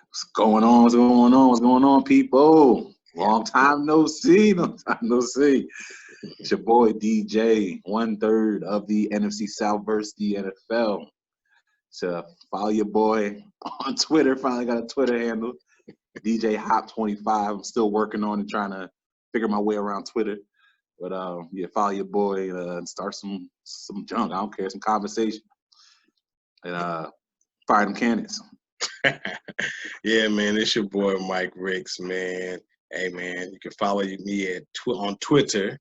What's going on? What's going on? What's going on, people? Long time no see. Long time no see. It's your boy DJ, 1/3 of the NFC South versus the NFL. So follow your boy on Twitter. Finally got a Twitter handle, DJ Hop25. I'm still working on it, trying to figure my way around Twitter. But yeah, follow your boy and start some junk. I don't care, some conversation. And fire them cannons. Yeah, man, it's your boy Mike Ricks, man. Hey, man, you can follow me on Twitter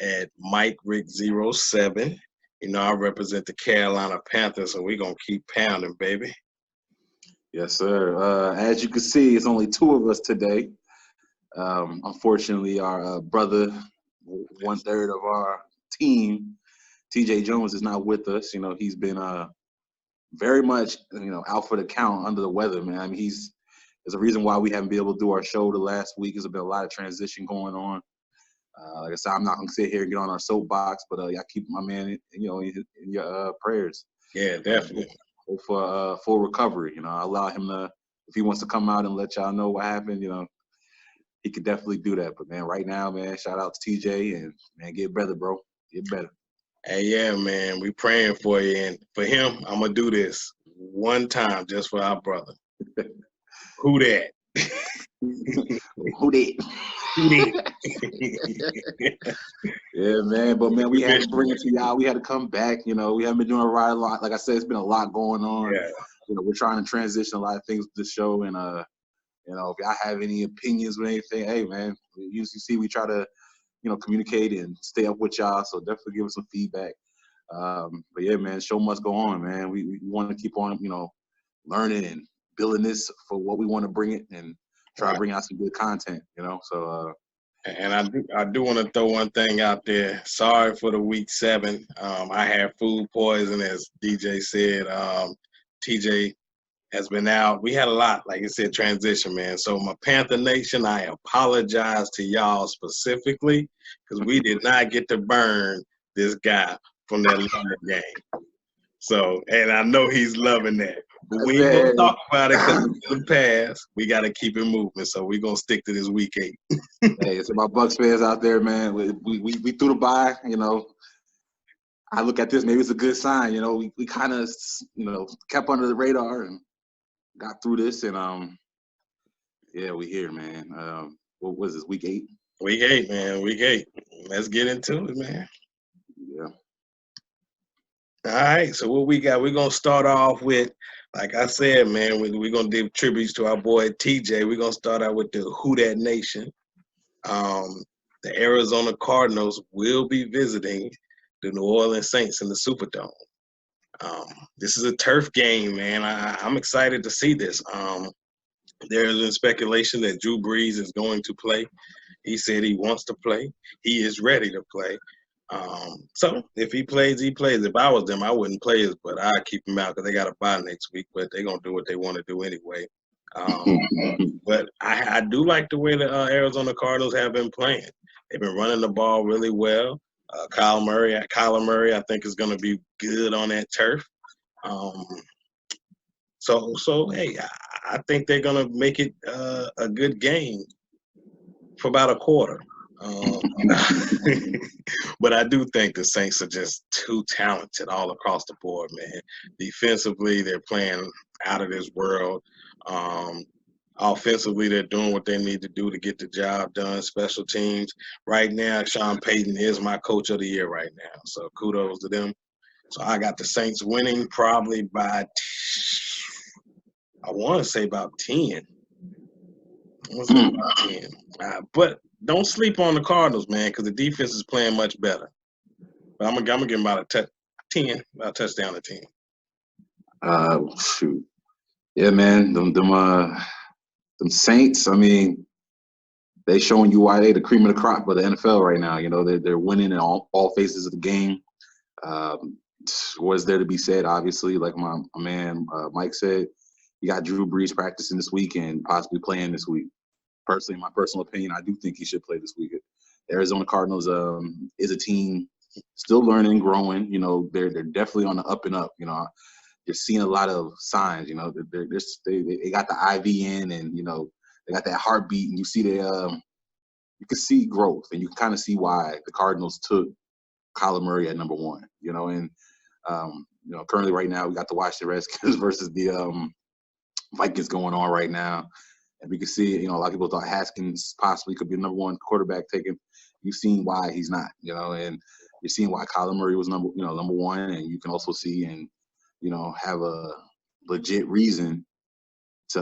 at MikeRick07. You know, I represent the Carolina Panthers, so we're going to keep pounding, baby. Yes, sir. As you can see, it's only two of us today. Unfortunately, our brother, 1/3 of our team, TJ Jones, is not with us. You know, he's been very much, out for the count, under the weather, man. I mean, there's a reason why we haven't been able to do our show the last week. There's been a lot of transition going on. Like I said, I'm not going to sit here and get on our soapbox, but y'all keep my man, in your prayers. Yeah, definitely. Hope for full recovery. I allow him to, if he wants to come out and let y'all know what happened, he could definitely do that. But, man, right now, man, shout out to TJ and, man, get better, bro. Get better. Hey, yeah, man, we praying for you. And for him, I'm going to do this one time just for our brother. Who that? Who that? Yeah, man. But, man, we had to bring it to y'all. We had to come back. We haven't been doing a ride a lot. Like I said, it's been a lot going on. Yeah. We're trying to transition a lot of things with the show. And, if y'all have any opinions with anything, hey, man, you see we try to, communicate and stay up with y'all. So definitely give us some feedback. But, yeah, man, show must go on, man. We want to keep on, learning and building this for what we want to bring it and try to bring out some good content, So, and I do want to throw one thing out there. Sorry for the week 7. I had food poison, as DJ said. TJ has been out. We had a lot, like you said, transition, man. So my Panther Nation, I apologize to y'all specifically because we did not get to burn this guy from that London game. So, and I know he's loving that. But we ain't going to talk about it because it's in the past. We got to keep it moving. So we're going to stick to this week 8. Hey, so my Bucs fans out there, man, we threw the bye, I look at this, maybe it's a good sign, we kind of, kept under the radar and got through this. And, yeah, we here, man. What was this, week 8? Week 8, man, week 8. Let's get into it, man. Yeah. All right, so what we got, we're going to start off with, like I said, man, we're going to give tributes to our boy TJ. We're going to start out with the Who Dat Nation. The Arizona Cardinals will be visiting the New Orleans Saints in the Superdome. This is a turf game, man. I'm excited to see this. There is been speculation that Drew Brees is going to play. He said he wants to play. He is ready to play. So if he plays, he plays. If I was them, I wouldn't play his, but I'd keep him out because they got a bye next week, but they're going to do what they want to do anyway. But I do like the way the Arizona Cardinals have been playing. They've been running the ball really well. Kyler Murray, I think, is going to be good on that turf. So hey, I think they're going to make it a good game for about a quarter. But I do think the Saints are just too talented all across the board, man. Defensively, they're playing out of this world. Offensively, they're doing what they need to do to get the job done. Special teams. Right now, Sean Payton is my coach of the year right now. So kudos to them. So I got the Saints winning probably by, I want to say about 10. But don't sleep on the Cardinals, man, because the defense is playing much better. But I'm gonna give them about a 10, about a touchdown to 10. Shoot. Yeah, man, them Saints, I mean, they showing you why they the cream of the crop of the NFL right now. They're winning in all phases of the game. What's there to be said? Obviously, like my man Mike said, you got Drew Brees practicing this week and possibly playing this week. Personally, in my personal opinion, I do think he should play this week. The Arizona Cardinals is a team still learning, growing. They're definitely on the up and up. you're seeing a lot of signs. You know, they got the IV in, and you know they got that heartbeat, and you see you can see growth, and you can kind of see why the Cardinals took Kyler Murray at number 1. You know, and you know, currently right now we got the Washington Redskins versus the Vikings going on right now. And we can see, you know, a lot of people thought Haskins possibly could be the number 1 quarterback taken. You've seen why he's not, you know, and you're seeing why Kyler Murray was number 1, and you can also see and, you know, have a legit reason to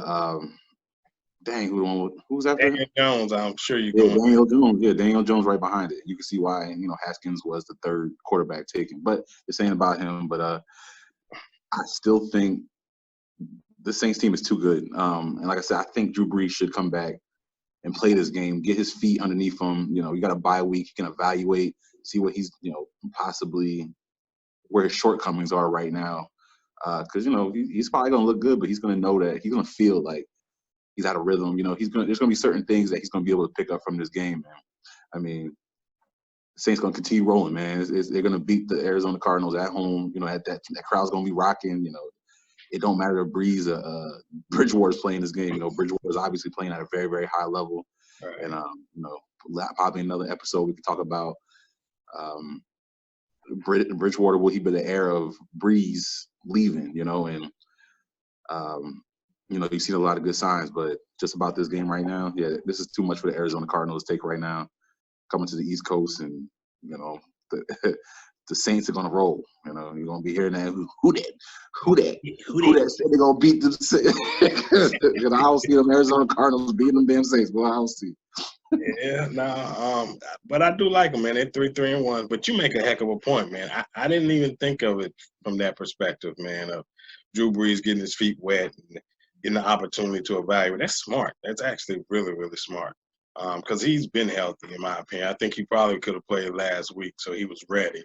who's after Daniel Jones, I'm sure you're yeah, going. Daniel Jones. Yeah, Daniel Jones right behind it. You can see why, you know, Haskins was the 3rd quarterback taken. But they're saying about him, but I still think the Saints team is too good. And like I said, I think Drew Brees should come back and play this game, get his feet underneath him. You know, you got a bye week. You can evaluate, see what he's, you know, possibly where his shortcomings are right now. Because, you know, he's probably going to look good, but he's going to know that he's going to feel like he's out of rhythm. You know, there's going to be certain things that he's going to be able to pick up from this game, man. I mean, the Saints going to continue rolling, man. They're going to beat the Arizona Cardinals at home. You know, that crowd's going to be rocking, you know. It don't matter if Brees, Bridgewater's playing this game. You know, Bridgewater's obviously playing at a very, very high level. Right. And, you know, probably another episode we can talk about Bridgewater. Will he be the heir of Brees leaving, you know? And, you know, you've seen a lot of good signs, but just about this game right now, yeah, this is too much for the Arizona Cardinals to take right now. Coming to the East Coast, and, you know, the Saints are gonna roll. You know, you're gonna be hearing that who that said they're gonna beat the you know, I don't see them Arizona Cardinals beating them damn Saints, but I don't see. Yeah, but I do like them, man. They're 3-1. But you make a heck of a point, man. I didn't even think of it from that perspective, man, of Drew Brees getting his feet wet and getting the opportunity to evaluate. That's smart. That's actually really, really smart. Because he's been healthy, in my opinion. I think he probably could have played last week, so he was ready.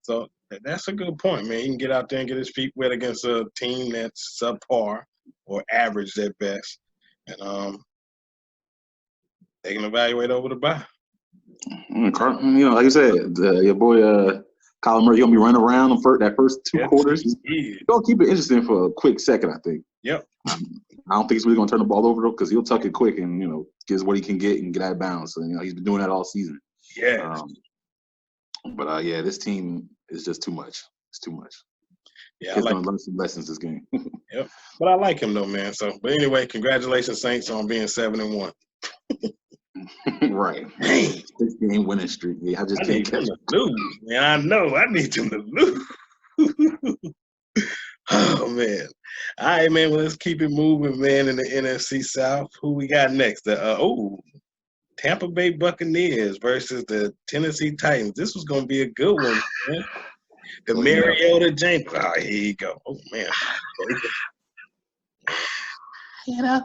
So that's a good point, man. He can get out there and get his feet wet against a team that's subpar or average at best. And they can evaluate over the bye. You know, like I said, your boy Kyler Murray, he's gonna be running around that first 2 quarters. He's gonna keep it interesting for a quick second, I think. Yep. I don't think he's really gonna turn the ball over though, because he'll tuck it quick and, you know, gets what he can get and get out of bounds. So, you know, he's been doing that all season. Yeah. But yeah, this team is just too much. It's too much. Yeah, He's gonna learn some lessons this game. Yep. But I like him though, man. So, but anyway, congratulations, Saints, on being 7-1. Right. 6-game winning streak. Yeah, I just can't catch them to lose. Man, I know. I need them to lose. Oh man. All right, man. Well, let's keep it moving, man. In the NFC South, who we got next? Tampa Bay Buccaneers versus the Tennessee Titans. This was gonna be a good one, man. The Mariota James. Oh, here you go. Oh man. You know.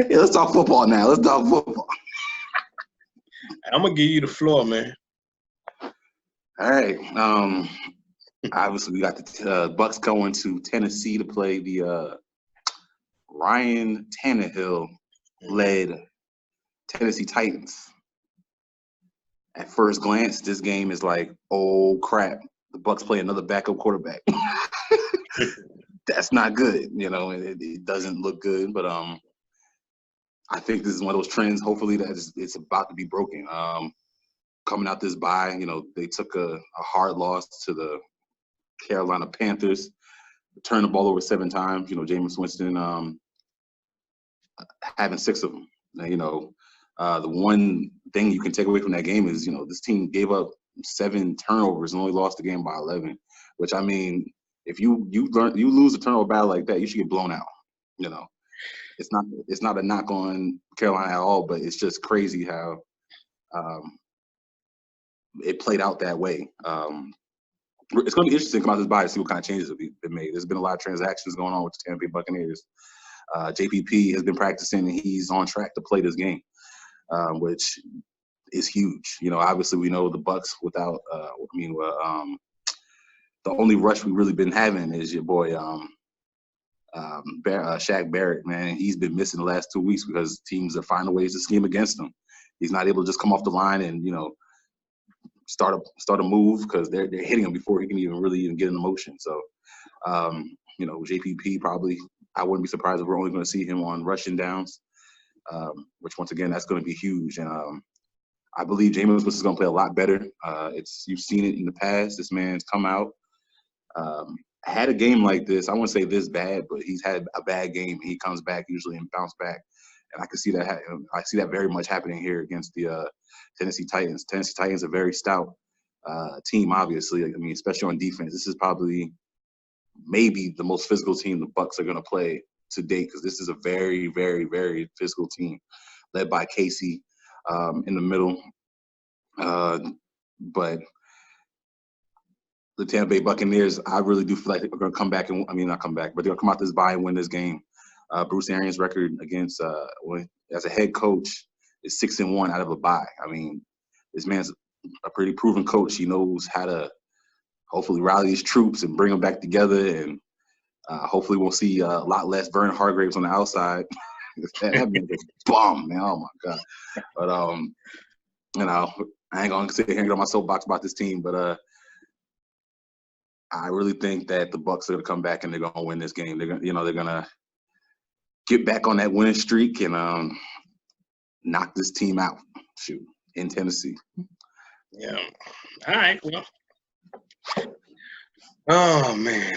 Yeah, let's talk football now. Let's talk football. I'm gonna give you the floor, man. All right. Obviously, we got the Bucs going to Tennessee to play the Ryan Tannehill-led Tennessee Titans. At first glance, this game is like, oh crap, the Bucs play another backup quarterback. That's not good, you know. It doesn't look good, but I think this is one of those trends. Hopefully, that it's about to be broken. Coming out this bye, you know, they took a hard loss to the Carolina Panthers, turned the ball over 7 times. You know, Jameis Winston having 6 of them. Now, you know, the one thing you can take away from that game is, you know, this team gave up 7 turnovers and only lost the game by 11. Which, I mean, if you lose a turnover battle like that, you should get blown out. You know, it's not a knock on Carolina at all, but it's just crazy how it played out that way. It's going to be interesting to come out this bye to see what kind of changes have been made. There's been a lot of transactions going on with the Tampa Bay Buccaneers. JPP has been practicing, and he's on track to play this game, which is huge. You know, obviously we know the Bucs without. The only rush we've really been having is your boy Shaq Barrett. Man, he's been missing the last 2 weeks because teams are finding ways to scheme against him. He's not able to just come off the line and, you know, start a move because they're hitting him before he can even get in motion. So, JPP probably, I wouldn't be surprised if we're only going to see him on rushing downs, which once again, that's going to be huge. And I believe Jameis Winston is going to play a lot better. You've seen it in the past. This man's come out, had a game like this. I wouldn't say this bad, but he's had a bad game. He comes back usually and bounce back. And I can see that. I see that very much happening here against the Tennessee Titans. Tennessee Titans are a very stout team, obviously. I mean, especially on defense. This is probably maybe the most physical team the Bucs are going to play to date because this is a very, very, very physical team led by Casey in the middle. But the Tampa Bay Buccaneers, I really do feel like they're going to come back and not come back, but they're going to come out this bye and win this game. Bruce Arians' record against as a head coach is 6-1 out of a bye. I mean, this man's a pretty proven coach. He knows how to hopefully rally his troops and bring them back together, and hopefully we'll see a lot less Vernon Hargraves on the outside. that man's a bum, man. Oh my god! But I ain't gonna sit here and get on my soapbox about this team, but I really think that the Bucs are gonna come back and they're gonna win this game. They're gonna get back on that winning streak and knock this team out. Shoot, in Tennessee. Yeah. All right. Well. Oh man.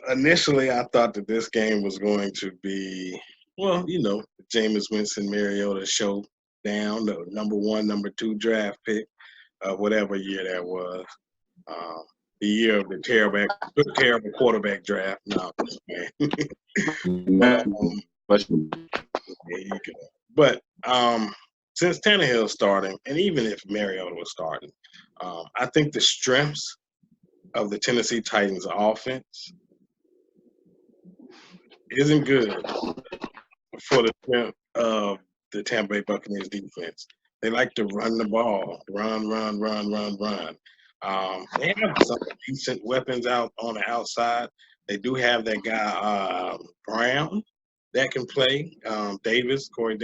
Initially, I thought that this game was going to be, Jameis Winston Mariota showdown, the number 1, number 2 draft pick, whatever year that was. The year of the terrible quarterback draft. No, man. There you go. But since Tannehill's starting, and even if Mariota was starting, I think the strengths of the Tennessee Titans offense isn't good for the strength of the Tampa Bay Buccaneers defense. They like to run the ball, run. They have some decent weapons out on the outside. They do have that guy Brown that can play. Corey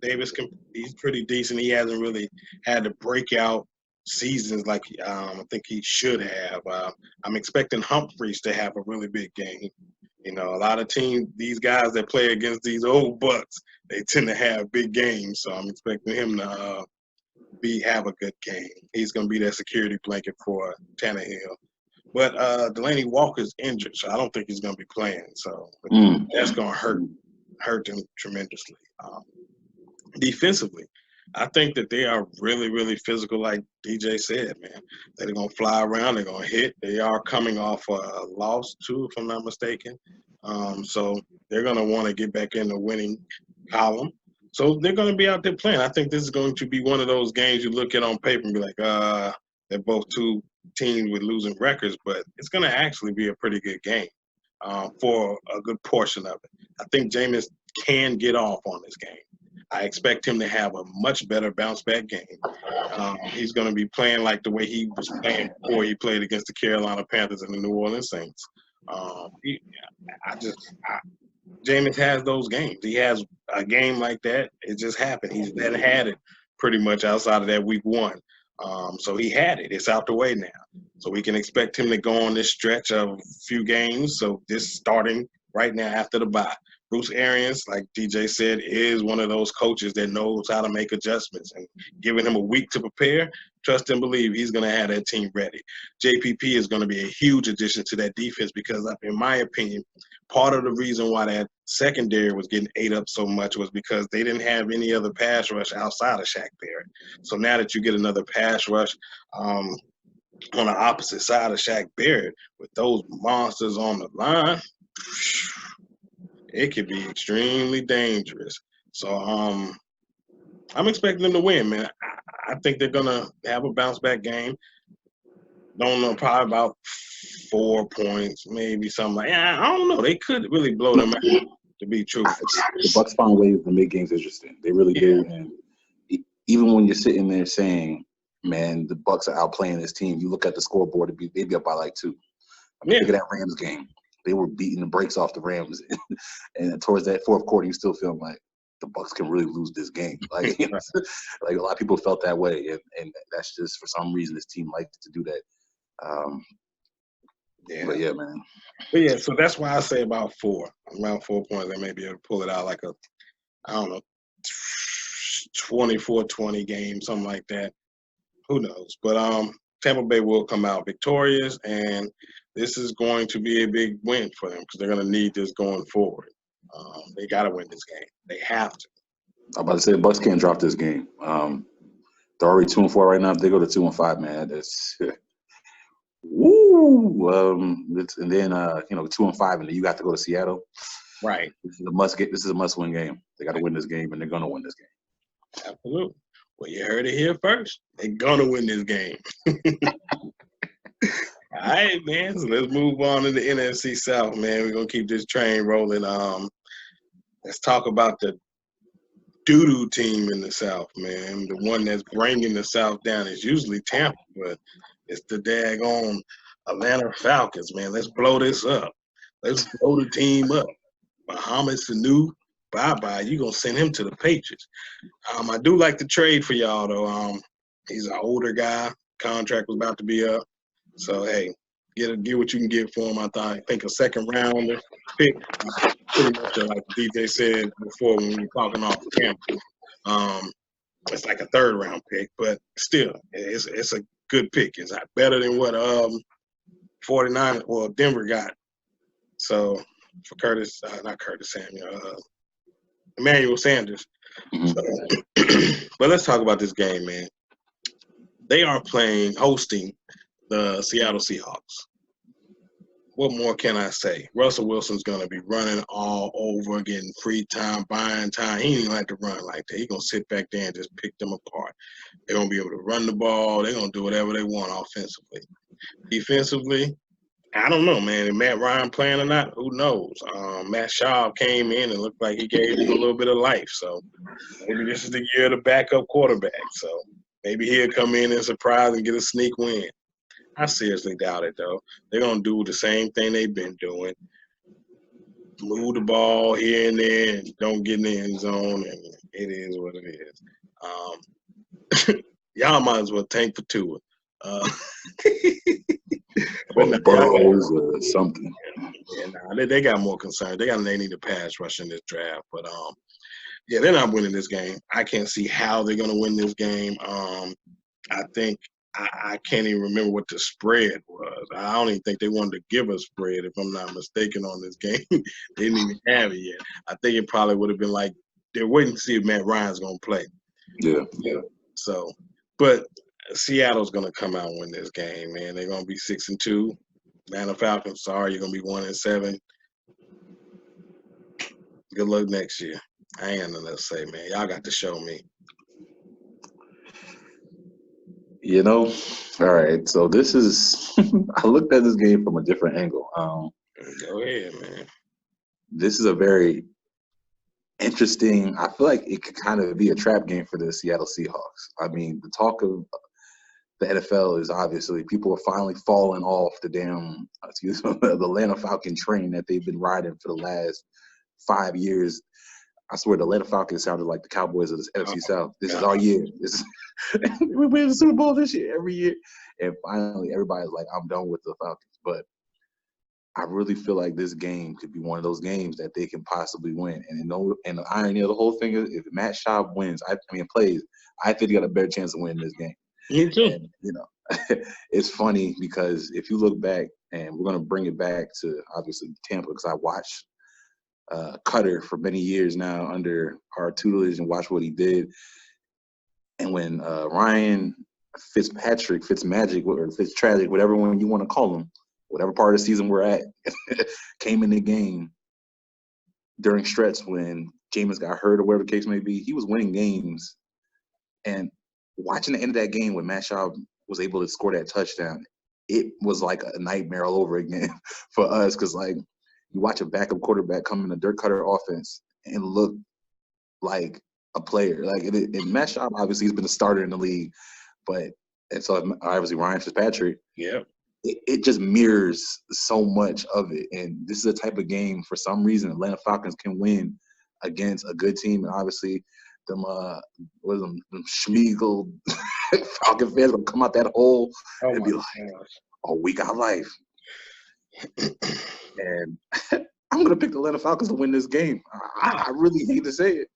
Davis he's pretty decent. He hasn't really had to break out seasons like I think he should have. I'm expecting Humphreys to have a really big game. A lot of teams, these guys that play against these old Bucs, they tend to have big games. So I'm expecting him to have a good game. He's going to be that security blanket for Tannehill. But Delaney Walker's injured, so I don't think he's going to be playing. So that's going to hurt them tremendously. Defensively, I think that they are really, really physical, like DJ said, man. They're going to fly around. They're going to hit. They are coming off a loss, too, if I'm not mistaken. So they're going to want to get back in the winning column. So they're going to be out there playing. I think this is going to be one of those games you look at on paper and be like, they're both two teams with losing records, but it's going to actually be a pretty good game for a good portion of it. I think Jameis can get off on this game. I expect him to have a much better bounce-back game. He's going to be playing like the way he was playing before he played against the Carolina Panthers and the New Orleans Saints. Jameis has those games. He has a game like that. It just happened. He's never had it pretty much outside of that week 1. So he had it. It's out the way now. So we can expect him to go on this stretch of a few games. So this starting right now after the bye. Bruce Arians, like DJ said, is one of those coaches that knows how to make adjustments. And giving him a week to prepare, trust and believe he's going to have that team ready. JPP is going to be a huge addition to that defense because, in my opinion, part of the reason why that secondary was getting ate up so much was because they didn't have any other pass rush outside of Shaq Barrett. So now that you get another pass rush on the opposite side of Shaq Barrett with those monsters on the line, it could be extremely dangerous. So I'm expecting them to win, man. I think they're going to have a bounce-back game. Don't know, probably about 4 points, maybe something like that. I don't know. They could really blow them out, to be truthful. The Bucs find ways to make games interesting. They really do. And even when you're sitting there saying, man, the Bucs are outplaying this team, you look at the scoreboard, they'd be up by like 2. Look at that Rams game. They were beating the brakes off the Rams. And towards that fourth quarter, you still feel like, the Bucs can really lose this game. Like, like a lot of people felt that way, and that's just for some reason this team likes to do that. But yeah, man. But yeah, so that's why I say about 4 points. They may be able to pull it out like a, I don't know, 24-20 game, something like that. Who knows? But Tampa Bay will come out victorious, and this is going to be a big win for them because they're going to need this going forward. They got to win this game. They have to. I'm about to say the Bucs can't drop this game. They're already 2-4 right now. If they go to 2-5, man, that's woo. And then 2-5, and then you got to go to Seattle. Right. This is a must get. This is a must-win game. They got to win this game, and they're gonna win this game. Absolutely. Well, you heard it here first. They're gonna win this game. All right, man. So let's move on to the NFC South, man. We're gonna keep this train rolling. Let's talk about the doo-doo team in the South, man. The one that's bringing the South down is usually Tampa, but it's the daggone Atlanta Falcons, man. Let's blow this up. Let's blow the team up. Mohamed Sanu, bye-bye. You're going to send him to the Patriots. I do like the trade for y'all, though. He's an older guy. Contract was about to be up. So, hey, get what you can get for him. I think a second-rounder pick. Pretty much like DJ said before when we were talking off camera. It's like a third-round pick, but still, it's a good pick. It's better than what 49 Denver got. So, for Emmanuel Sanders. Mm-hmm. But let's talk about this game, man. They are hosting the Seattle Seahawks. What more can I say? Russell Wilson's going to be running all over, getting free time, buying time. He ain't even like to run like that. He's going to sit back there and just pick them apart. They're going to be able to run the ball. They're going to do whatever they want offensively. Defensively, I don't know, man. Is Matt Ryan playing or not? Who knows? Matt Schaub came in and looked like he gave him a little bit of life. So maybe this is the year of the backup quarterback. So maybe he'll come in and surprise and get a sneak win. I seriously doubt it, though. They're going to do the same thing they've been doing. Move the ball here and there and don't get in the end zone, and it is what it is. Y'all might as well tank for Tua. Burrows or something. Yeah, they got more concerns. They need a pass rush in this draft. But, yeah, they're not winning this game. I can't see how they're going to win this game. I think I can't even remember what the spread was. I don't even think they wanted to give a spread, if I'm not mistaken, on this game. They didn't even have it yet. I think it probably would have been like they're waiting to see if Matt Ryan's going to play. Yeah. So, but Seattle's going to come out and win this game, man. They're going to be 6-2. Atlanta Falcons, sorry, you're going to be 1-7. Good luck next year. I ain't got nothing to say, man. Y'all got to show me. All right. So this is I looked at this game from a different angle. Go ahead, man. This is a very interesting. I feel like it could kind of be a trap game for the Seattle Seahawks. I mean, the talk of the NFL is obviously people are finally falling off the damn the Atlanta Falcon train that they've been riding for the last 5 years. I swear the Atlanta Falcons sounded like the Cowboys of the NFC South. This is our year. We win the Super Bowl this year every year. And finally, everybody's like, I'm done with the Falcons. But I really feel like this game could be one of those games that they can possibly win. And the irony of the whole thing is if Matt Schaub wins, plays, I think he got a better chance of winning this game. Me too. And, it's funny because if you look back, and we're going to bring it back to, obviously, Tampa, because I watched Cutter for many years now under our tutelage and watch what he did. And when Ryan Fitzmagic, or Fitztragic, whatever one you want to call him, whatever part of the season we're at, came in the game during stretch when Jameis got hurt or whatever the case may be, he was winning games. And watching the end of that game when Matt Schaub was able to score that touchdown, it was like a nightmare all over again for us because, like, you watch a backup quarterback come in a Dirk Cutter offense and look like a player. Like, and Matt Schaub obviously has been a starter in the league, and so obviously Ryan Fitzpatrick. Yeah. It just mirrors so much of it. And this is a type of game, for some reason, Atlanta Falcons can win against a good team, and obviously them Schmeagle Falcon fans gonna come out that hole and be like, "Oh, we got life." And I'm gonna pick the Atlanta Falcons to win this game. I really hate to say it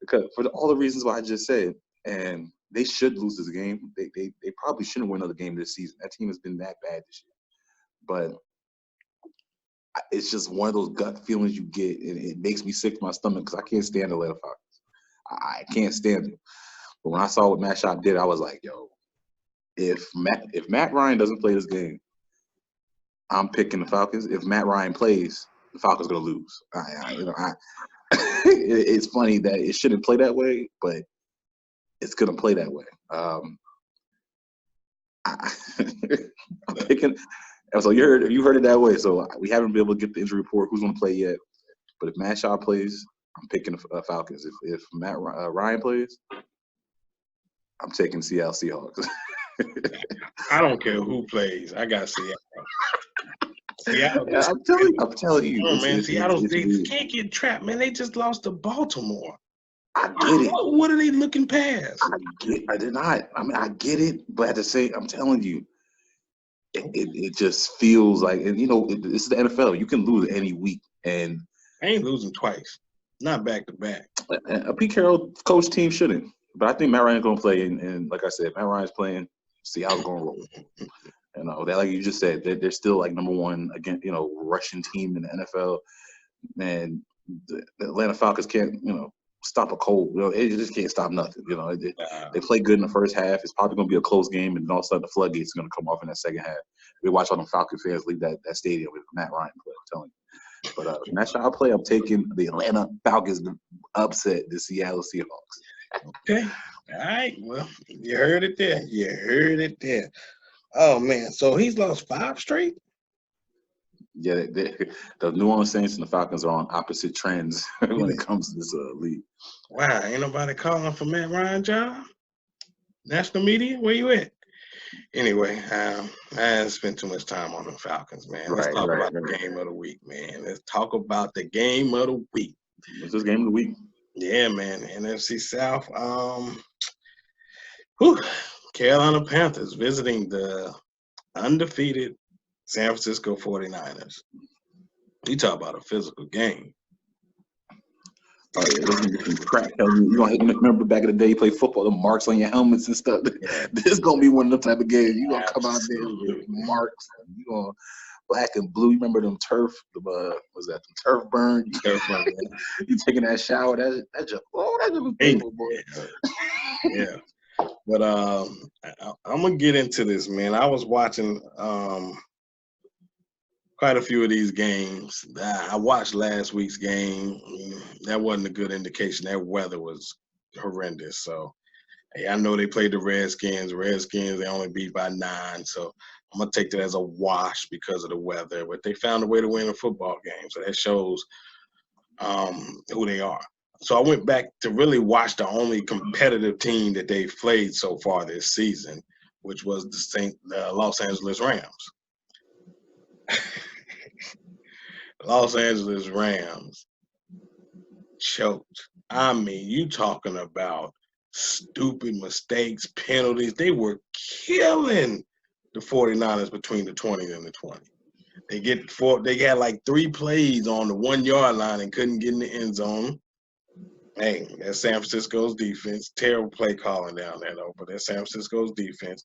because for all the reasons why I just said, and they should lose this game. They probably shouldn't win another game this season. That team has been that bad this year, but it's just one of those gut feelings you get, and it makes me sick to my stomach because I can't stand the Atlanta Falcons. I can't stand them. But when I saw what Matt Schaub did, I was like, yo, if Matt Ryan doesn't play this game, I'm picking the Falcons. If Matt Ryan plays, the Falcons are gonna lose. It's funny that it shouldn't play that way, but it's gonna play that way. I'm picking. So you heard it that way. So we haven't been able to get the injury report. Who's gonna play yet? But if Matt Schaub plays, I'm picking the Falcons. If Matt Ryan plays, I'm taking Seattle Seahawks. I don't care who plays. I got Seattle. Yeah, I'm telling you. Oh, man, Seattle, they can't get trapped, man. They just lost to Baltimore. I get it. What are they looking past? I did not. I mean, I get it, but at the same, I'm telling you, it just feels like, and this is the NFL. You can lose any week, and I ain't losing twice, not back to back. A Pete Carroll coach team shouldn't, but I think Matt Ryan's gonna play, and like I said, Matt Ryan's playing. Seattle's gonna roll. That, like you just said, they're still like number one again, rushing team in the NFL, and the Atlanta Falcons can't, stop a cold. They just can't stop nothing. They play good in the first half. It's probably gonna be a close game, and all of a sudden the floodgates are gonna come off in that second half. We watch all them Falcon fans leave that stadium with Matt Ryan play. I'm telling you. But next time I play, I'm taking the Atlanta Falcons to upset the Seattle Seahawks. Okay. All right. Well, you heard it there. Oh, man. So he's lost 5 straight? Yeah, the New Orleans Saints and the Falcons are on opposite trends when it comes to this league. Wow. Ain't nobody calling for Matt Ryan job? National media? Where you at? Anyway, I didn't spend too much time on the Falcons, man. Let's talk about the game of the week, man. Let's talk about the game of the week. What's this game of the week? Yeah, man. NFC South. Carolina Panthers visiting the undefeated San Francisco 49ers. You talk about a physical game. Crack. Remember back in the day you played football, the marks on your helmets and stuff. This is gonna be one of them type of games. You're gonna come out there with marks. You gonna black and blue. You remember them turf? The turf burn? You taking that shower? That just was painful, boy. Yeah. But I'm gonna get into this, man. I was watching quite a few of these games. I watched last week's game. That wasn't a good indication. That weather was horrendous. So, I know they played the Redskins. They only beat by 9. So I'm gonna take that as a wash because of the weather. But they found a way to win a football game. So that shows who they are. So I went back to really watch the only competitive team that they've played so far this season, which was the Los Angeles Rams. Los Angeles Rams choked. I mean, you talking about stupid mistakes, penalties. They were killing the 49ers between the 20 and the 20. They had like 3 plays on the 1-yard line and couldn't get in the end zone. Hey, that's San Francisco's defense. Terrible play calling down there, though. But that's San Francisco's defense.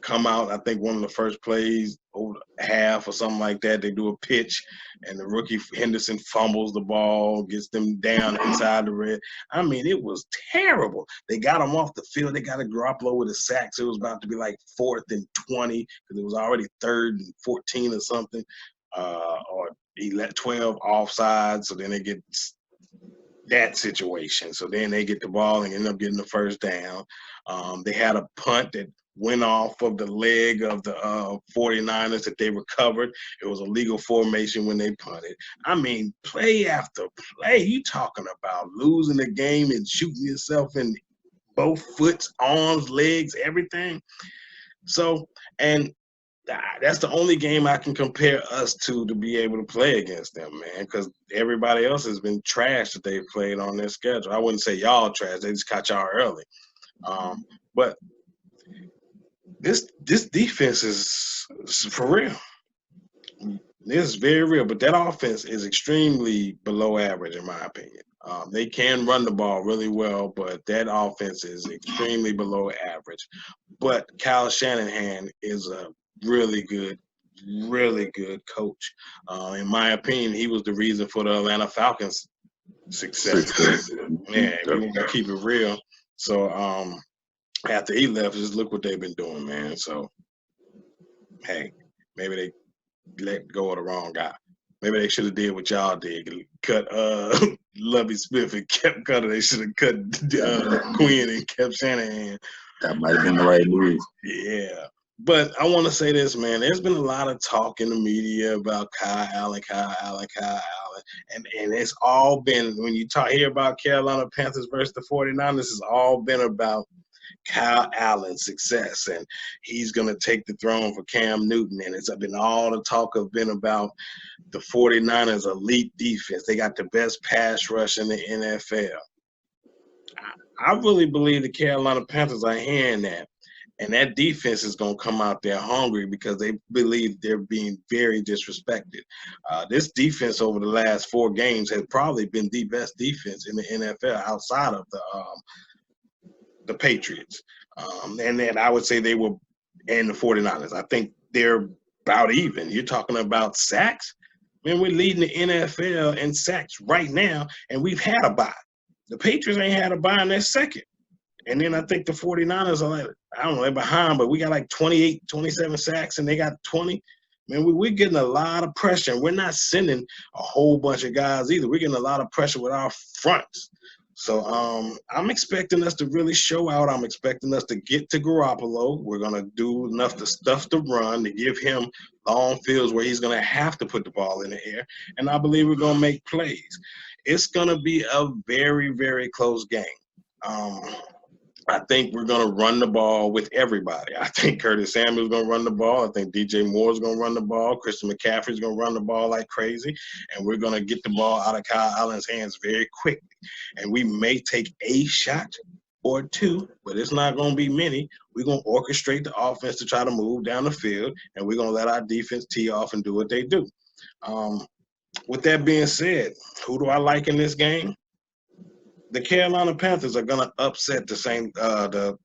Come out, I think one of the first plays, over half or something like that, they do a pitch, and the rookie Henderson fumbles the ball, gets them down inside the red. I mean, it was terrible. They got them off the field. They got a Garoppolo with a sack, so it was about to be like 4th and 20 because it was already 3rd and 14 or something, or 12 offside. So then they get that situation. So then they get the ball and end up getting the first down. They had a punt that went off of the leg of the 49ers that they recovered. It was a legal formation when they punted. I mean, play after play. You talking about losing the game and shooting yourself in both foot, arms, legs, everything. So, and that's the only game I can compare us to be able to play against them, man, because everybody else has been trash that they've played on their schedule. I wouldn't say y'all trash. They just caught y'all early. But this defense is for real. This is very real, but that offense is extremely below average, in my opinion. They can run the ball really well, but that offense is extremely below average. But Kyle Shanahan is a really good coach. In my opinion, he was the reason for the Atlanta Falcons' success. Yeah, we want to keep it real. So after he left, just look what they've been doing, man. So, hey, maybe they let go of the wrong guy. Maybe they should have did what y'all did. Cut Lovie Smith and kept Cutter. They should have cut Quinn and kept Shanahan. That might have been the right move. Yeah. But I want to say this, man. There's been a lot of talk in the media about Kyle Allen. And it's all been, when you hear about Carolina Panthers versus the 49ers, it's all been about Kyle Allen's success, and he's going to take the throne for Cam Newton. And it's been all the talk have been about the 49ers' elite defense. They got the best pass rush in the NFL. I really believe the Carolina Panthers are hearing that, and that defense is going to come out there hungry because they believe they're being very disrespected. This defense over the last 4 games has probably been the best defense in the NFL outside of the Patriots. And then I would say they were in the 49ers. I think they're about even. You're talking about sacks. Man, we're leading the NFL in sacks right now, and we've had a bye. The Patriots ain't had a bye in their second. And then I think the 49ers are like, I don't know, they're behind, but we got like 28, 27 sacks, and they got 20. Man, we're getting a lot of pressure. And we're not sending a whole bunch of guys either. We're getting a lot of pressure with our fronts. So I'm expecting us to really show out. I'm expecting us to get to Garoppolo. We're going to do enough to stuff the run to give him long fields where he's going to have to put the ball in the air. And I believe we're going to make plays. It's going to be a very, very close game. I think we're going to run the ball with everybody. I think Curtis Samuel's going to run the ball. I think DJ Moore's going to run the ball. Christian McCaffrey's going to run the ball like crazy. And we're going to get the ball out of Kyle Allen's hands very quickly. And we may take a shot or 2, but it's not going to be many. We're going to orchestrate the offense to try to move down the field, and we're going to let our defense tee off and do what they do. With that being said, who do I like in this game? The Carolina Panthers are going to upset the San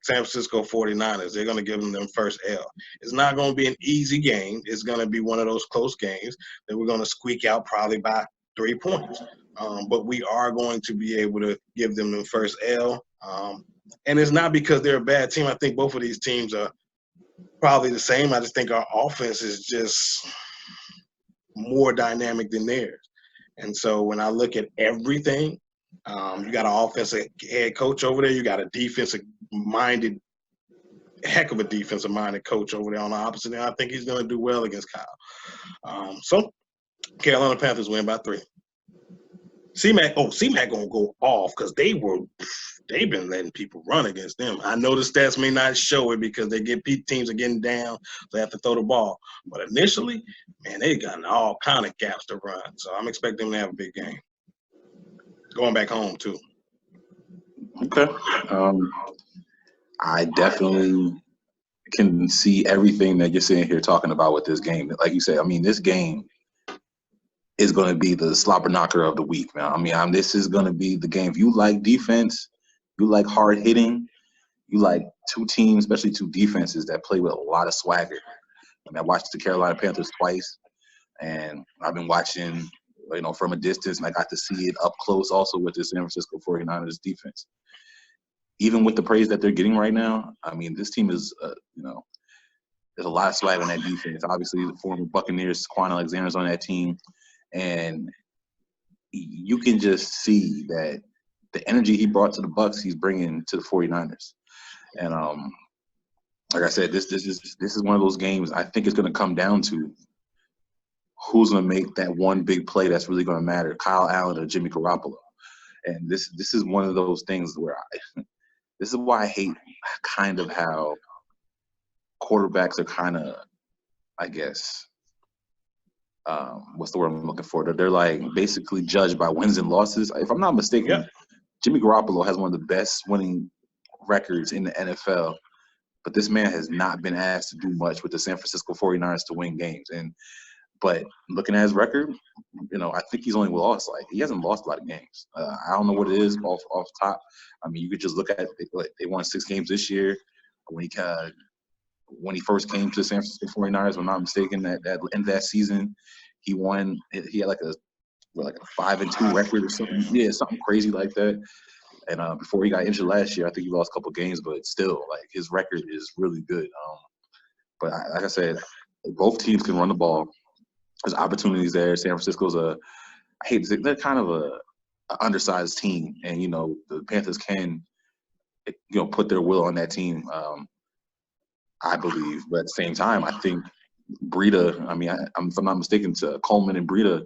Francisco 49ers. They're going to give them first L. It's not going to be an easy game. It's going to be one of those close games that we're going to squeak out probably by 3 points. But we are going to be able to give them the first L. And it's not because they're a bad team. I think both of these teams are probably the same. I just think our offense is just more dynamic than theirs. And so when I look at everything, you got an offensive head coach over there. You got a defensive-minded, heck of a defensive-minded coach over there on the opposite end. I think he's going to do well against Kyle. So Carolina Panthers win by 3. C-Mac going to go off because they've been letting people run against them. I know the stats may not show it because teams are getting down, so they have to throw the ball. But initially, man, they got all kind of gaps to run. So I'm expecting them to have a big game. Going back home, too. Okay. I definitely can see everything that you're sitting here talking about with this game. Like you said, I mean, this game is going to be the slobber knocker of the week, man. I mean, this is going to be the game. If you like defense, you like hard hitting, you like 2 teams, especially 2 defenses that play with a lot of swagger. I mean, I watched the Carolina Panthers twice, and I've been watching – from a distance, and I got to see it up close also with the San Francisco 49ers defense. Even with the praise that they're getting right now, I mean, this team is, there's a lot of swag on that defense. Obviously, the former Buccaneers, Quan Alexander's on that team, and you can just see that the energy he brought to the Bucs, he's bringing to the 49ers. And like I said, this is one of those games I think it's going to come down to who's going to make that one big play that's really going to matter, Kyle Allen or Jimmy Garoppolo. And this is one of those things where this is why I hate kind of how quarterbacks are kind of I guess, what's the word I'm looking for? They're like basically judged by wins and losses. If I'm not mistaken, Yep. Jimmy Garoppolo has one of the best winning records in the NFL, but this man has not been asked to do much with the San Francisco 49ers to win games. But looking at his record, I think he's only lost he hasn't lost a lot of games. I don't know what it is off top. I mean, you could just look at they won 6 games this year. When he first came to the San Francisco 49ers, if I'm not mistaken, that end of that season, he won. He had like a 5-2 record or something. Yeah, something crazy like that. And before he got injured last year, I think he lost a couple games, but still, his record is really good. But like I said, both teams can run the ball. There's opportunities there. San Francisco's I hate to say, they're kind of a undersized team, and the Panthers can put their will on that team. I believe, but at the same time, I think Breida. I mean, if I'm not mistaken, to Coleman and Breida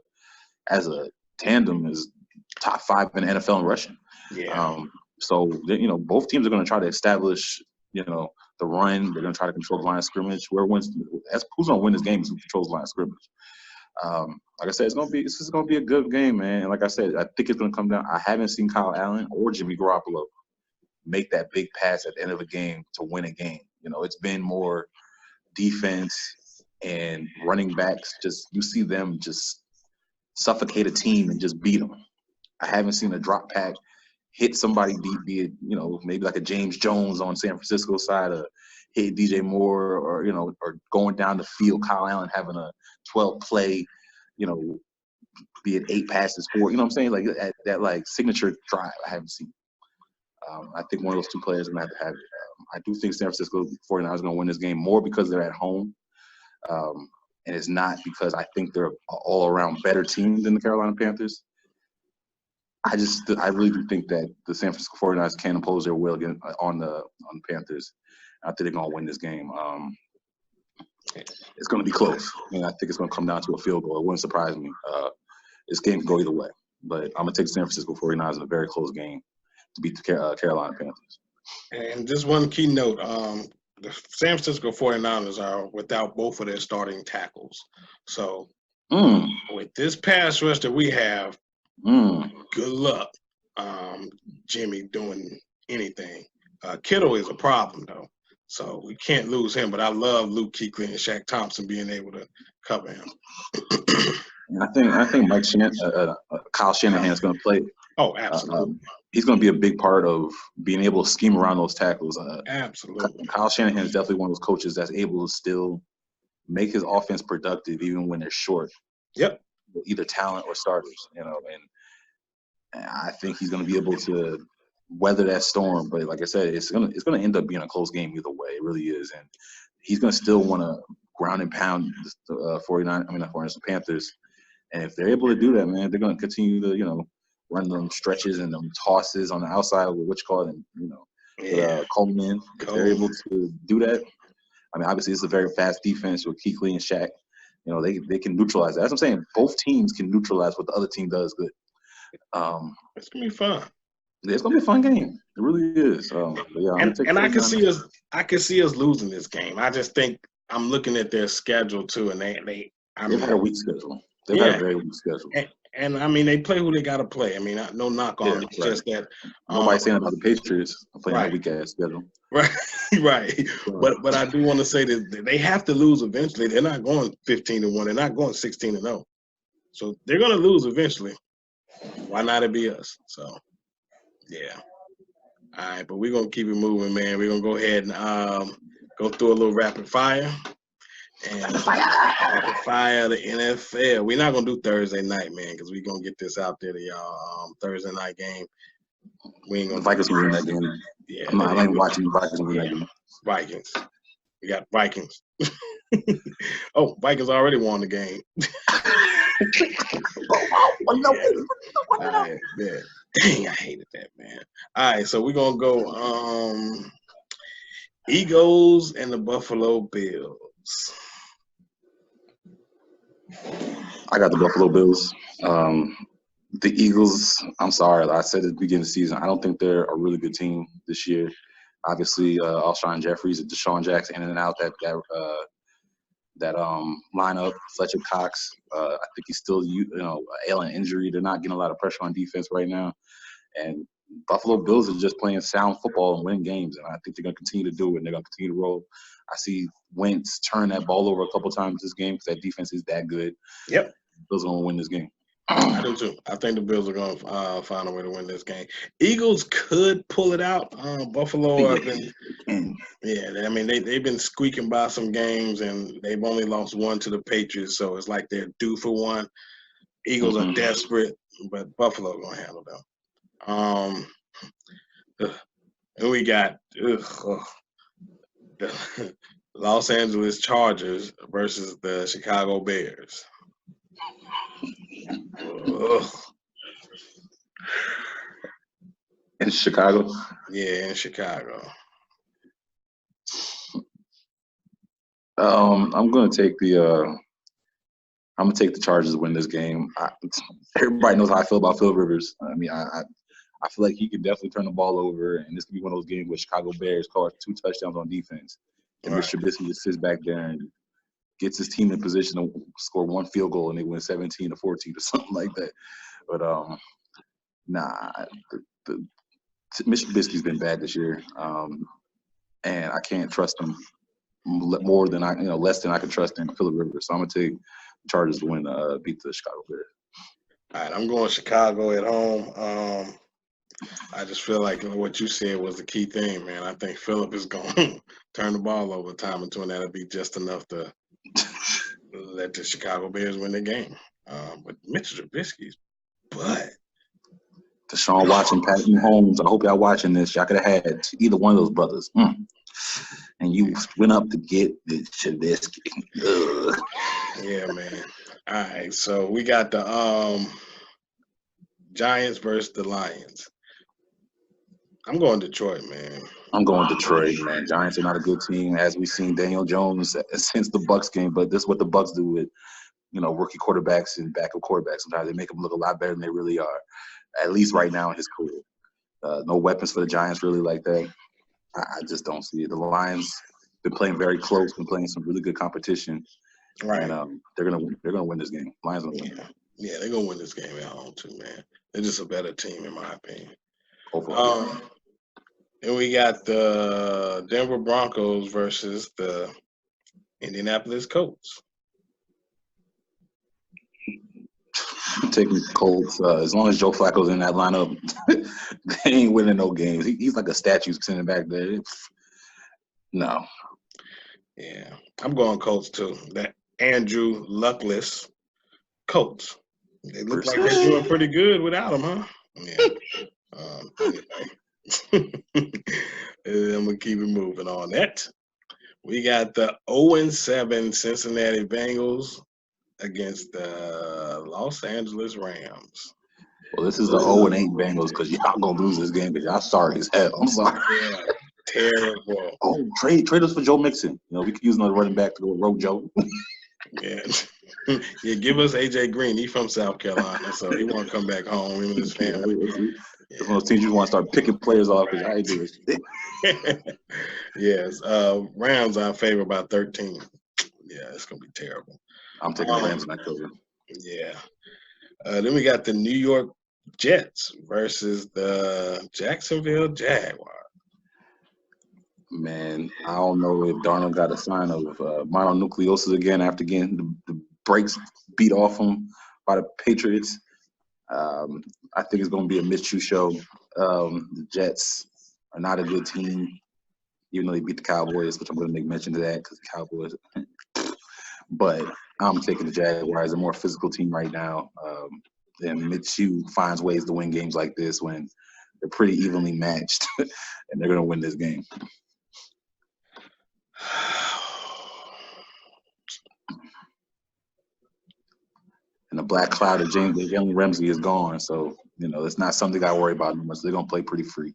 as a tandem is top 5 in the NFL in rushing. Yeah. So both teams are going to try to establish the run. They're going to try to control the line of scrimmage. Who's going to win this game is who controls the line of scrimmage. Like I said, this is going to be a good game, man. And like I said, I think it's going to come down. I haven't seen Kyle Allen or Jimmy Garoppolo make that big pass at the end of a game to win a game. It's been more defense and running backs. You see them just suffocate a team and just beat them. I haven't seen a drop pack hit somebody deep, be it, maybe like a James Jones on San Francisco side, or hit DJ Moore, or going down the field, Kyle Allen having a 12-play, be it 8 passes, 4, you know what I'm saying? Like that signature drive I haven't seen. I think one of those 2 players are going to have it. I do think San Francisco 49ers are going to win this game more because they're at home. And it's not because I think they're an all-around better team than the Carolina Panthers. I really do think that the San Francisco 49ers can impose their will again on the Panthers. I think they're going to win this game. It's going to be close. I think it's going to come down to a field goal. It wouldn't surprise me. This game can go either way. But I'm going to take the San Francisco 49ers in a very close game to beat the Carolina Panthers. And just one key note, the San Francisco 49ers are without both of their starting tackles. So with this pass rush that we have, good luck, Jimmy, doing anything. Kittle is a problem, though. So we can't lose him. But I love Luke Kuechly and Shaq Thompson being able to cover him. And I think Kyle Shanahan is going to play. Oh, absolutely. He's going to be a big part of being able to scheme around those tackles. Absolutely. Kyle Shanahan is definitely one of those coaches that's able to still make his offense productive even when they're short. Yep. Either talent or starters, and I think he's going to be able to weather that storm. But like I said, it's going to end up being a close game either way. It really is, and he's going to still want to ground and pound the Panthers. And if they're able to do that, man, they're going to continue to run them stretches and them tosses on the outside with what you call it, Coleman. If they're able to do that, I mean, obviously it's a very fast defense with Kuechly and Shaq. They can neutralize that. That's what I'm saying. Both teams can neutralize what the other team does good. It's gonna be fun. It's gonna be a fun game. It really is. And I can see us losing this game. I just think I'm looking at their schedule too, and they've had a weak schedule. They've had a very weak schedule. And I mean, they play who they got to play. I mean, no knock on it. It's just that nobody's saying about the Patriots playing a weak ass schedule. Right, right. But I do want to say that they have to lose eventually. They're not going 15-1. They're not going 16-0. So they're going to lose eventually. Why not it be us? So, yeah. All right, but we're going to keep it moving, man. We're going to go ahead and go through a little rapid fire. And rapid fire the NFL. We're not going to do Thursday night, man, because we're going to get this out there to y'all. Thursday night game. We ain't going to Vikings win that game. Yeah, I'm not even watching the Vikings win that game. Vikings. We got Vikings. Oh, Vikings already won the game. Yeah. Dang, I hated that, man. All right, so we're going to go Eagles and the Buffalo Bills. I got the Buffalo Bills. The Eagles, I'm sorry, I said at the beginning of the season, I don't think they're a really good team this year. Obviously, Alshon Jeffries and Deshaun Jackson in and out, that lineup. Fletcher Cox, I think he's still ailing injury. They're not getting a lot of pressure on defense right now, and Buffalo Bills are just playing sound football and winning games, and I think they're going to continue to do it. And they're going to continue to roll. I see Wentz turn that ball over a couple times this game because that defense is that good. Yep, Bills are going to win this game. I do too. I think the Bills are going to find a way to win this game. Eagles could pull it out. Buffalo have been, I mean, they've been squeaking by some games, and they've only lost one to the Patriots, so it's like they're due for one. Eagles are desperate, but Buffalo going to handle them. And we got the Los Angeles Chargers versus the Chicago Bears. In Chicago? Yeah, in Chicago. I'm gonna take the Chargers to win this game. Everybody knows how I feel about Phil Rivers. I mean, I feel like he can definitely turn the ball over, and this could be one of those games where Chicago Bears score 2 touchdowns on defense, and Mr. Trubisky just sits back there and gets his team in position to score 1 field goal, and they win 17-14 or something like that. But Mr. Trubisky's been bad this year, and I can't trust him more than less than I can trust in Philip Rivers. So I'm gonna take the Chargers to win, beat the Chicago Bears. All right, I'm going Chicago at home. I just feel like what you said was the key thing, man. I think Philip is going to turn the ball over time and that'll be just enough to let the Chicago Bears win the game. But Mitchell Trubisky's butt. Deshaun Watson, Patrick Mahomes, I hope y'all watching this. Y'all could have had either one of those brothers. And you went up to get the Trubisky. Yeah, man. All right, so we got the Giants versus the Lions. I'm going Detroit, man. I'm going Detroit, man. Giants are not a good team, as we've seen Daniel Jones since the Bucs game. But this is what the Bucs do with, rookie quarterbacks and backup quarterbacks. Sometimes they make them look a lot better than they really are, at least right now in his career. No weapons for the Giants really like that. I just don't see it. The Lions been playing very close, been playing some really good competition. Right. And they're gonna win this game. Lions gonna win. Yeah, they're gonna win this game at home too, man. They're just a better team in my opinion. Overall. And we got the Denver Broncos versus the Indianapolis Colts. I'm taking the Colts. As long as Joe Flacco's in that lineup, they ain't winning no games. He's like a statue sitting back there. No. Yeah, I'm going Colts too. That Andrew Luckless Colts. They look like they're doing pretty good without him, huh? Yeah. Anyway. I'm going to keep it moving on that. We got the 0-7 Cincinnati Bengals against the Los Angeles Rams. Well, this is the 0-8 Bengals because y'all going to lose this game because y'all sorry as hell. I'm sorry. Yeah, terrible. Oh, trade us for Joe Mixon. We could use another running back to go rogue Joe. Yeah. Yeah, give us A.J. Green. He's from South Carolina, so he want to come back home, him and his family. It's one of those teams you want to start picking players off because I ain't doing shit. Yes. Rams are favored by 13. Yeah, it's going to be terrible. I'm taking the Rams in that cover. Yeah. Then we got the New York Jets versus the Jacksonville Jaguars. Man, I don't know if Darnold got a sign of mononucleosis again after getting the brakes beat off him by the Patriots. I think it's going to be a Minshew show. The Jets are not a good team, even though they beat the Cowboys, which I'm going to make mention of that because the Cowboys. But I'm taking the Jaguars, a more physical team right now. And Minshew finds ways to win games like this when they're pretty evenly matched, and they're going to win this game. And the black cloud of Jalen Ramsey is gone, so it's not something I worry about anymore. So they're gonna play pretty free.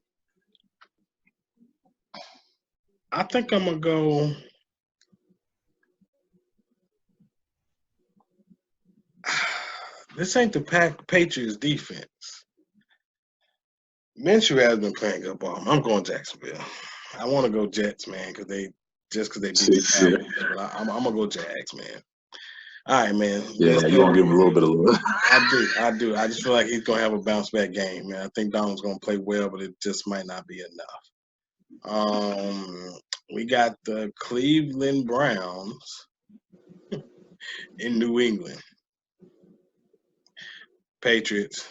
I think I'm gonna go. This ain't the Patriots defense. Minshew has been playing good ball. I'm going Jacksonville. I want to go Jets, man, because just because they beat the Cowboys. But I'm gonna go Jags, man. All right, man. Yeah, you want to give him a little bit of love. I do. I just feel like he's gonna have a bounce back game, man. I think Donald's gonna play well, but it just might not be enough. We got the Cleveland Browns in New England. Patriots.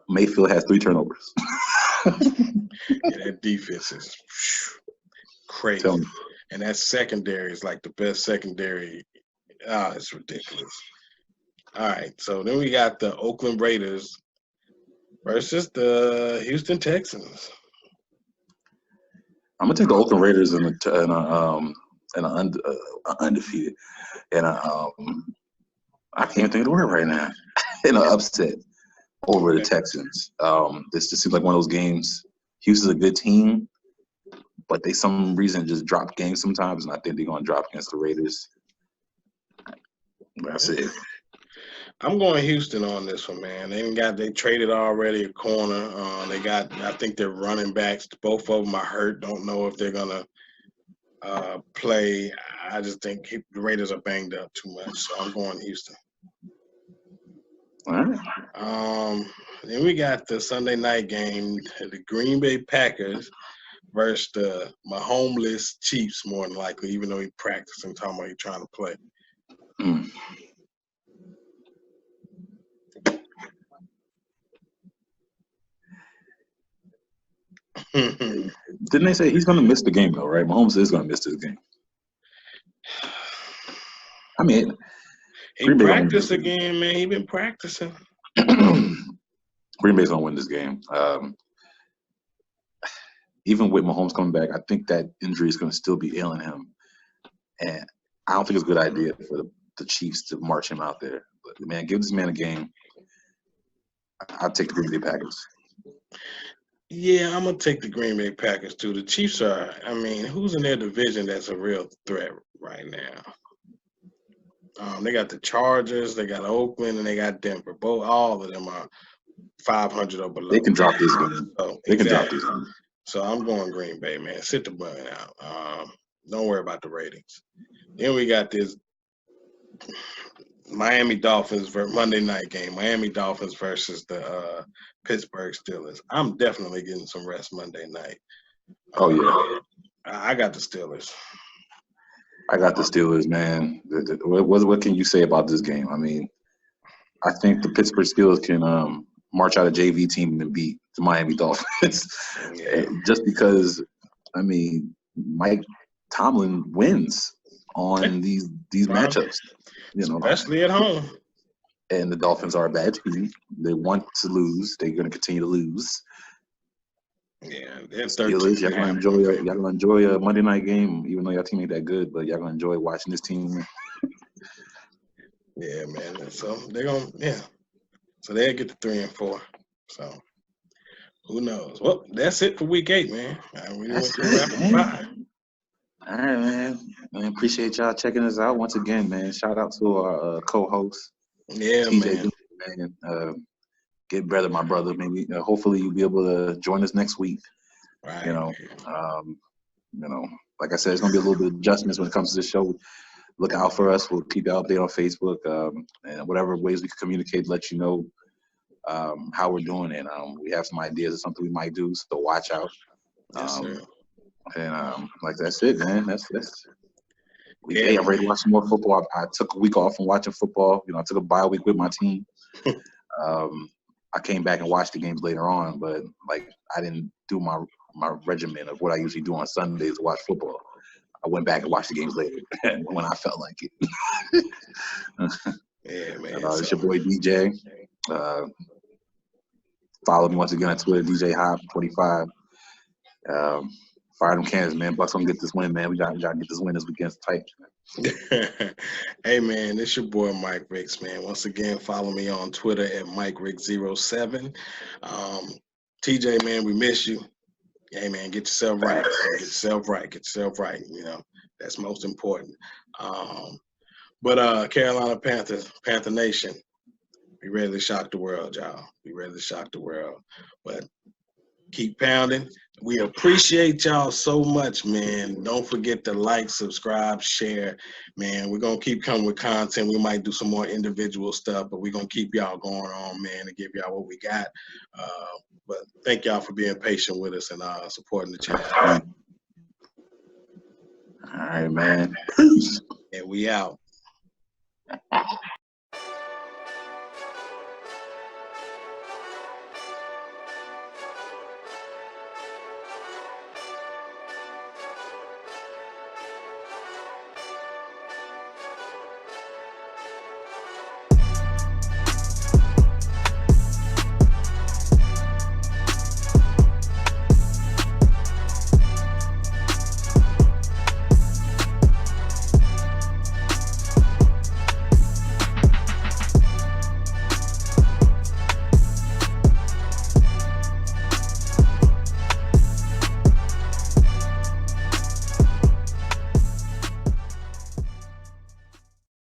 Mayfield has 3 turnovers. Yeah, that defense is crazy. And that secondary is like the best secondary. It's ridiculous. All right, so then we got the Oakland Raiders versus the Houston Texans. I'm gonna take the Oakland Raiders in an undefeated, and I can't think of the word right now. In an upset over the Texans. This just seems like one of those games. Houston's a good team, but they some reason just drop games sometimes, and I think they're gonna drop against the Raiders. That's it. I'm going Houston on this one, man. They traded already a corner. I think their running backs, both of them are hurt. Don't know if they're gonna play. I just think the Raiders are banged up too much, so I'm going Houston. All right. Then we got the Sunday night game, the Green Bay Packers versus the Mahomes Chiefs, more than likely, even though he practicing, talking about he trying to play. Didn't they say he's going to miss the game, though, right? Mahomes is going to miss this game. I mean, he practiced again, man. He been practicing. Green Bay's going to win this game. Even with Mahomes coming back, I think that injury is going to still be ailing him. And I don't think it's a good idea for the Chiefs to march him out there. But, man, give this man a game. I'll take the Green Bay Packers. Yeah, I'm going to take the Green Bay Packers, too. The Chiefs who's in their division that's a real threat right now? They got the Chargers, they got Oakland, and they got Denver. All of them are 500 or below. They can drop this game. Can drop this game. So I'm going Green Bay, man. Sit the bun out. Don't worry about the ratings. Then we got this Miami Dolphins Monday night game. Miami Dolphins versus the Pittsburgh Steelers. I'm definitely getting some rest Monday night. Oh, yeah. I got the Steelers. I got the Steelers, man. What can you say about this game? I mean, I think the Pittsburgh Steelers can march out a JV team and beat the Miami Dolphins. Yeah. Just because, I mean, Mike Tomlin wins on these matchups. Especially at home. And the Dolphins are a bad team. They want to lose. They're going to continue to lose. Yeah, they're 13. Steelers, y'all gonna enjoy a Monday night game, even though y'all team ain't that good, but y'all gonna enjoy watching this team. Yeah, man. So they'll get to 3 and 4. So who knows? Well, that's it for week 8, man. We went to rapid fire. All right, man. I appreciate y'all checking us out once again, man. Shout out to our co-host, TJ, man. Get better, my brother. Maybe hopefully you'll be able to join us next week. Right. Like I said, it's gonna be a little bit of adjustments when it comes to the show. Look out for us. We'll keep you updated on Facebook and whatever ways we can communicate, let you know how we're doing. And we have some ideas of something we might do, so watch out. Yes, sir. And that's it, man. That's I'm ready to watch some more football. I took a week off from watching football. I took a bye week with my team. I came back and watched the games later on, but I didn't do my regimen of what I usually do on Sundays to watch football. I went back and watched the games later when I felt like it. Yeah, man. It's your boy DJ. Follow me once again on Twitter, DJ Hop 25. Fire them cans, man. Bucs gonna get this win, man. We gotta get this win this weekend. It's tight. Hey, man, it's your boy Mike Ricks, man. Once again, follow me on Twitter at MikeRick07. TJ, man, we miss you. Hey, man, get yourself right. Get yourself right. That's most important. But Carolina Panthers, Panther Nation, be ready to shock the world, y'all. Be ready to shock the world. But Keep pounding. We appreciate y'all so much, man. Don't forget to like, subscribe, share. Man, we're going to keep coming with content. We might do some more individual stuff, but we're going to keep y'all going on, man, and give y'all what we got. But thank y'all for being patient with us and supporting the channel. All right, man. Peace. And we out.